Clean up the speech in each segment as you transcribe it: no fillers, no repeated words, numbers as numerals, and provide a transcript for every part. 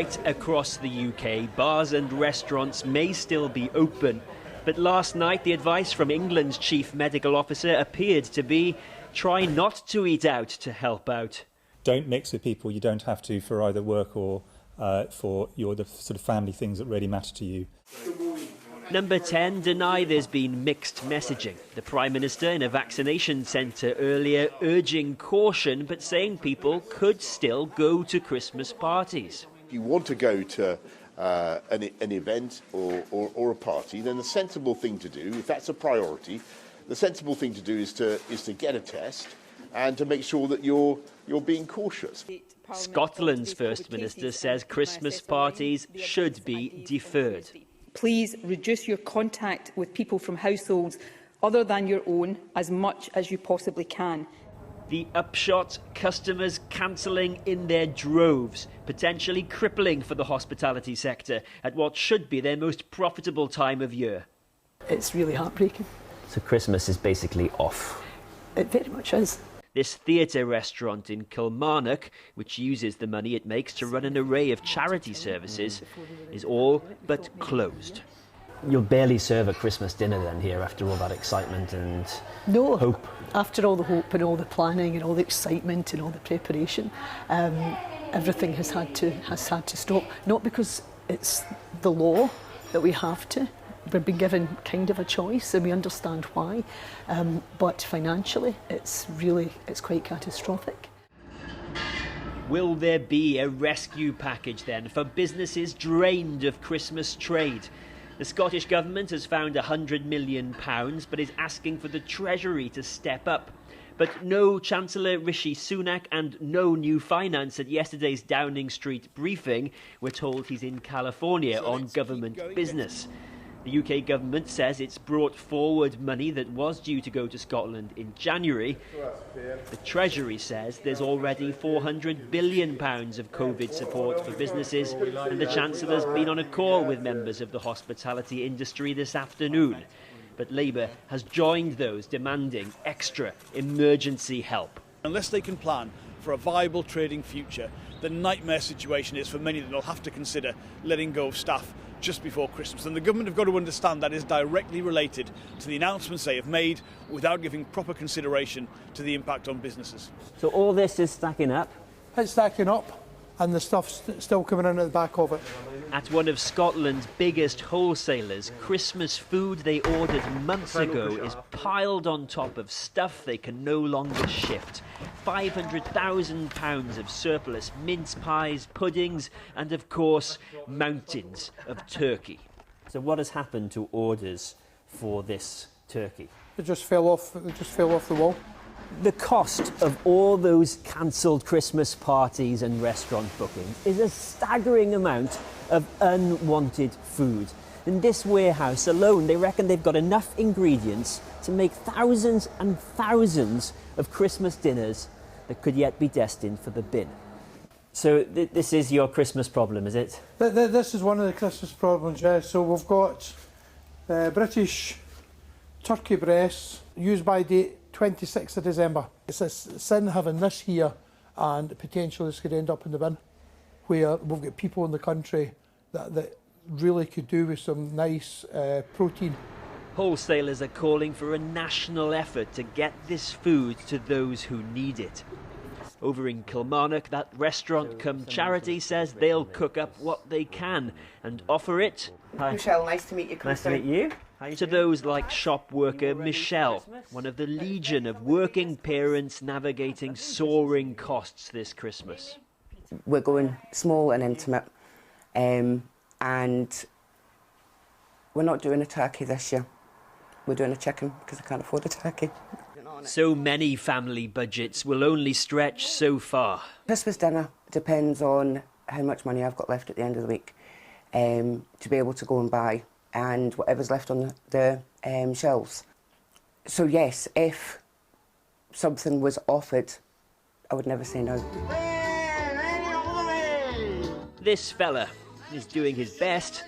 Across the UK, bars and restaurants may still be open, but last night the advice from England's chief medical officer appeared to be try not to eat out to help out. Don't mix with people you don't have to for either work or for the sort of family things that really matter to you. Number 10 deny there's been mixed messaging. The Prime Minister in a vaccination centre earlier urging caution but saying people could still go to Christmas parties. If you want to go to an event or a party, then the sensible thing to do, if that's a priority, the sensible thing to do is to get a test and to make sure that you're being cautious. Scotland's First Minister says Christmas parties should be deferred. Please reduce your contact with people from households other than your own as much as you possibly can. The upshot, customers cancelling in their droves, potentially crippling for the hospitality sector at what should be their most profitable time of year. It's really heartbreaking. So Christmas is basically off? It very much is. This theatre restaurant in Kilmarnock, which uses the money it makes to run an array of charity services, is all but closed. You'll barely serve a Christmas dinner then here after all that excitement and hope. After all the hope and all the planning and all the excitement and all the preparation, everything has had to stop. Not because it's the law that we have to. We've been given kind of a choice and we understand why, but financially it's quite catastrophic. Will there be a rescue package then for businesses drained of Christmas trade? The Scottish Government has found £100 million but is asking for the Treasury to step up. But no Chancellor Rishi Sunak and no new finance at yesterday's Downing Street briefing. We're told he's in California on government business. The UK government says it's brought forward money that was due to go to Scotland in January. The Treasury says there's already £400 billion of COVID support for businesses, and the Chancellor's been on a call with members of the hospitality industry this afternoon. But Labour has joined those demanding extra emergency help. Unless they can plan for a viable trading future, the nightmare situation is for many that they'll have to consider letting go of staff just before Christmas. And the government have got to understand that is directly related to the announcements they have made without giving proper consideration to the impact on businesses. So all this is stacking up? It's stacking up and the stuff's still coming in at the back of it. At one of Scotland's biggest wholesalers, Christmas food they ordered months ago is piled on top of stuff they can no longer shift. £500,000 of surplus mince pies, puddings, and of course, mountains of turkey. So what has happened to orders for this turkey? It just fell off the wall. The cost of all those cancelled Christmas parties and restaurant bookings is a staggering amount of unwanted food. In this warehouse alone, they reckon they've got enough ingredients to make thousands and thousands of Christmas dinners that could yet be destined for the bin. So this is your Christmas problem, is it? This is one of the Christmas problems, yeah. So we've got British turkey breasts, use by date 26th of December. It's a sin having this here and potentially this could end up in the bin, where we've got people in the country that really could do with some nice protein. Wholesalers are calling for a national effort to get this food to those who need it. Over in Kilmarnock, that restaurant come charity says they'll cook up what they can and offer it. Hi. Michelle, nice to meet you. Nice to meet you. To those like shop worker Michelle, one of the legion of working parents navigating soaring costs this Christmas. We're going small and intimate, and we're not doing a turkey this year. We're doing a chicken because I can't afford a turkey. So many family budgets will only stretch so far. Christmas dinner depends on how much money I've got left at the end of the week to be able to go and buy, and whatever's left on the shelves. So yes, if something was offered, I would never say no. This fella is doing his best,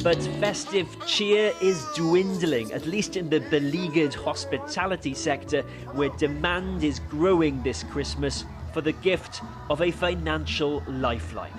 but festive cheer is dwindling, at least in the beleaguered hospitality sector, where demand is growing this Christmas for the gift of a financial lifeline.